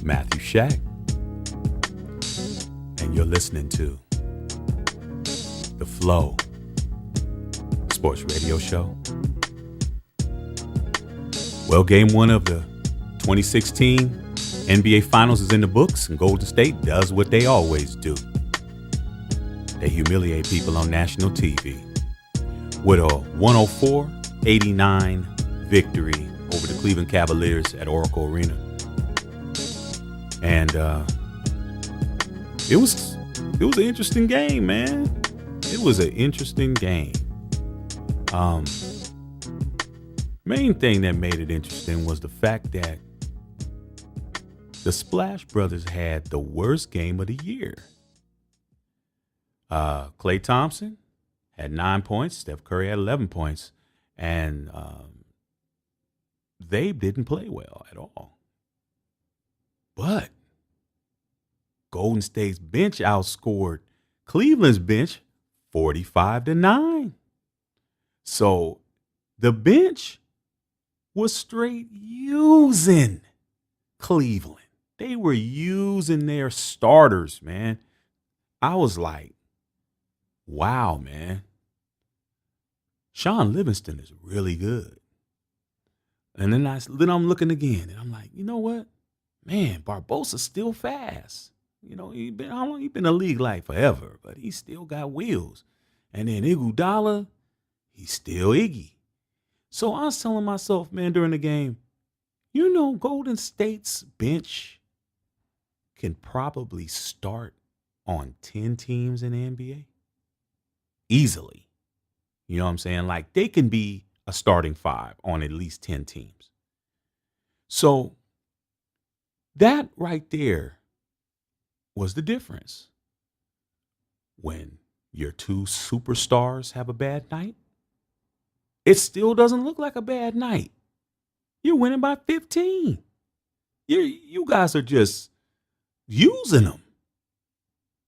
Matthew Shack, and you're listening to The Flow Sports Radio Show. Well, game one of the 2016 NBA Finals is in the books, and Golden State does what they always do. They humiliate people on national TV with a 104-89 victory over the Cleveland Cavaliers at Oracle Arena. And it was an interesting game, man. It was an interesting game. Main thing that made it interesting was the fact that the Splash Brothers had the worst game of the year. Klay Thompson had 9 points. Steph Curry had 11 points. And they didn't play well at all. But Golden State's bench outscored Cleveland's bench 45-9. So the bench was straight using Cleveland. They were using their starters, man. I was like, wow, man. Sean Livingston is really good. And then I'm looking again, and I'm like, you know what? Man, Barbosa's still fast. You know, how long he been in the league like forever, but he still got wheels. And then Iguodala, he's still Iggy. So I was telling myself, man, during the game, you know, Golden State's bench can probably start on 10 teams in the NBA easily. You know what I'm saying? Like, they can be a starting five on at least 10 teams. So that right there was the difference. When your two superstars have a bad night, it still doesn't look like a bad night. You're winning by 15. You guys are just using them.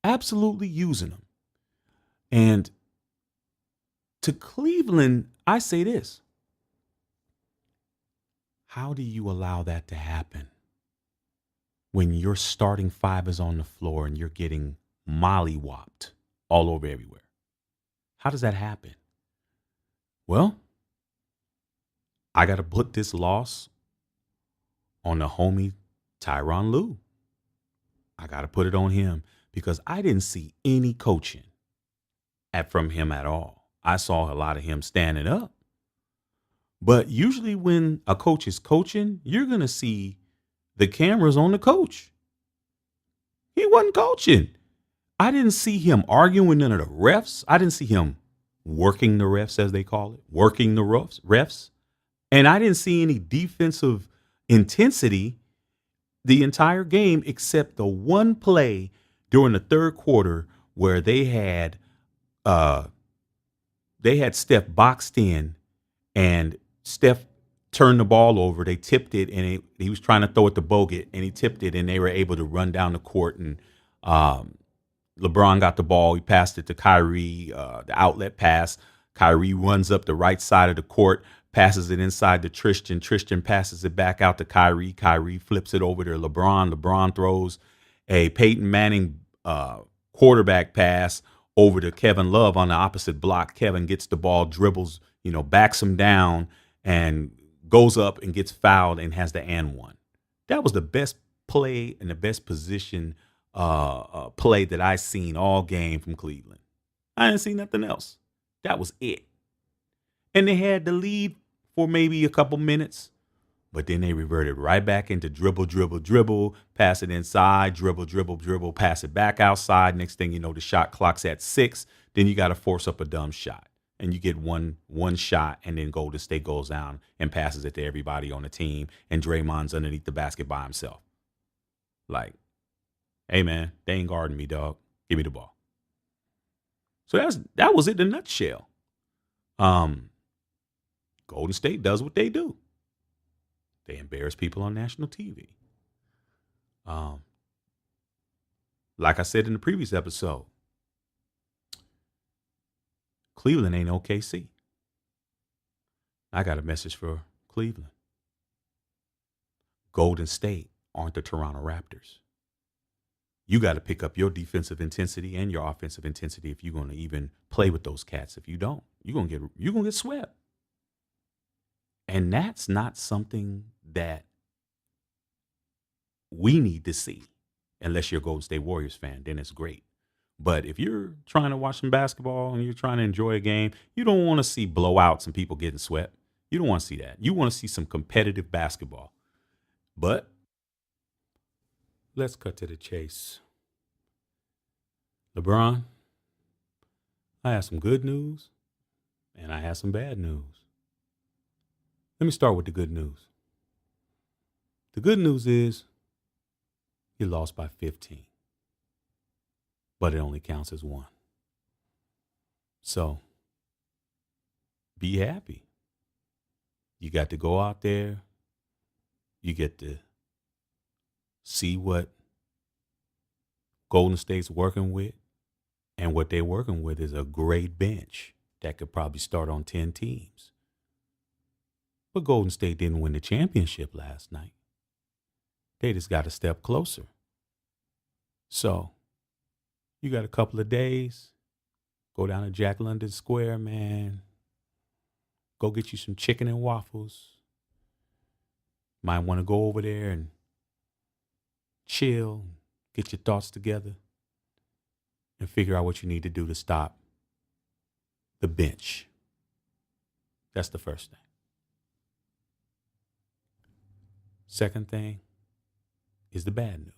Absolutely using them. And to Cleveland, I say this. How do you allow that to happen when your starting five is on the floor and you're getting mollywopped all over everywhere? How does that happen? Well, I got to put this loss on the homie Tyronn Lue. I got to put it on him because I didn't see any coaching from him at all. I saw a lot of him standing up. But usually when a coach is coaching, you're going to see the cameras on the coach. He wasn't coaching. I didn't see him arguing with none of the refs. I didn't see him working the refs, as they call it, working the refs. And I didn't see any defensive intensity the entire game except the one play during the third quarter where they had Steph boxed in and Steph turned the ball over. They tipped it and he was trying to throw it to Bogut and he tipped it and they were able to run down the court and LeBron got the ball. He passed it to Kyrie, the outlet pass. Kyrie runs up the right side of the court, passes it inside to Tristan. Tristan passes it back out to Kyrie. Kyrie flips it over to LeBron. LeBron throws a Peyton Manning quarterback pass over to Kevin Love on the opposite block. Kevin gets the ball, dribbles, backs him down and goes up and gets fouled and has the and one. That was the best play and the best position play that I seen all game from Cleveland. I didn't see nothing else. That was it. And they had the lead for maybe a couple minutes, but then they reverted right back into dribble, pass it inside, dribble, pass it back outside. Next thing you know, the shot clock's at 6. Then you got to force up a dumb shot. And you get one shot, and then Golden State goes down and passes it to everybody on the team, and Draymond's underneath the basket by himself. Like, hey, man, they ain't guarding me, dog. Give me the ball. So that was it in a nutshell. Golden State does what they do. They embarrass people on national TV. Like I said in the previous episode, Cleveland ain't OKC. I got a message for Cleveland. Golden State aren't the Toronto Raptors. You got to pick up your defensive intensity and your offensive intensity if you're going to even play with those cats. If you don't, you're gonna get swept. And that's not something that we need to see. Unless you're a Golden State Warriors fan, then it's great. But if you're trying to watch some basketball and you're trying to enjoy a game, you don't want to see blowouts and people getting swept. You don't want to see that. You want to see some competitive basketball. But let's cut to the chase. LeBron, I have some good news and I have some bad news. Let me start with the good news. The good news is you lost by 15, but it only counts as one. So be happy. You got to go out there. You get to see what Golden State's working with. And what they're working with is a great bench that could probably start on 10 teams. But Golden State didn't win the championship last night. They just got a step closer. So you got a couple of days. Go down to Jack London Square, man. Go get you some chicken and waffles. Might want to go over there and chill, get your thoughts together, and figure out what you need to do to stop the bench. That's the first thing. Second thing is the bad news.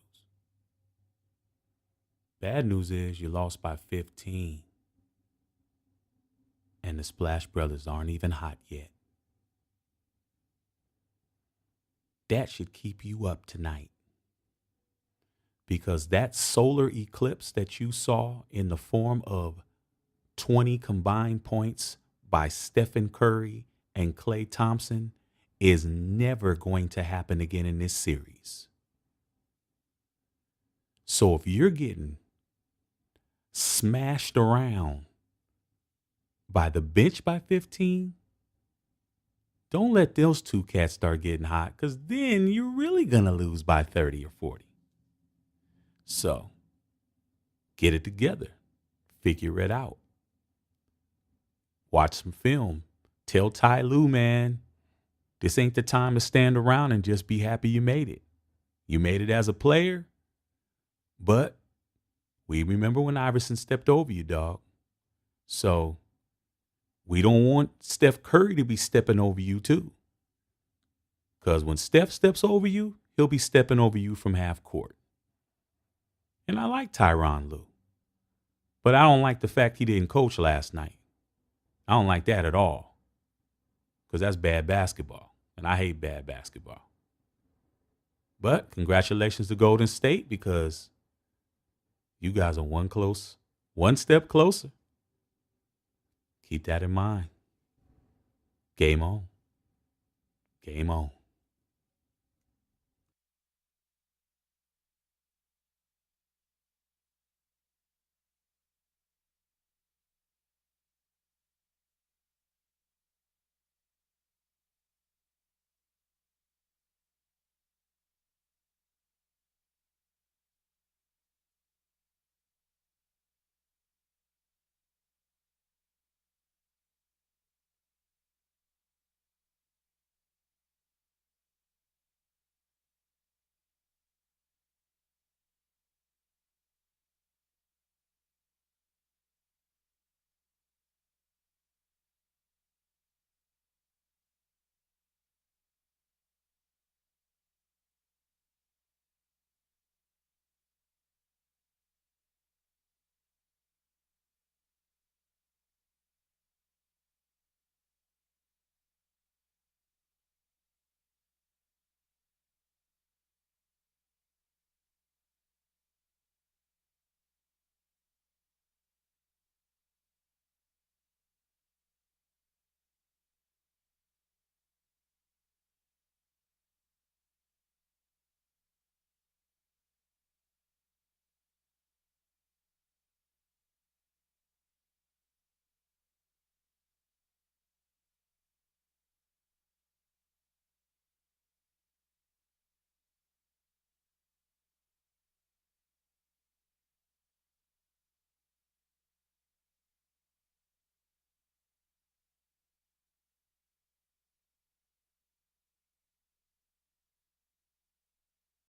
Bad news is you lost by 15. And the Splash Brothers aren't even hot yet. That should keep you up tonight. Because that solar eclipse that you saw in the form of 20 combined points by Stephen Curry and Klay Thompson is never going to happen again in this series. So if you're getting smashed around by the bench by 15, don't let those two cats start getting hot, because then you're really going to lose by 30 or 40. So get it together. Figure it out. Watch some film. Tell Ty Lue, man, this ain't the time to stand around and just be happy you made it. You made it as a player, but we remember when Iverson stepped over you, dog. So we don't want Steph Curry to be stepping over you too. Because when Steph steps over you, he'll be stepping over you from half court. And I like Tyronn Lue. But I don't like the fact he didn't coach last night. I don't like that at all. Because that's bad basketball. And I hate bad basketball. But congratulations to Golden State, because you guys are one step closer. Keep that in mind. Game on. Game on.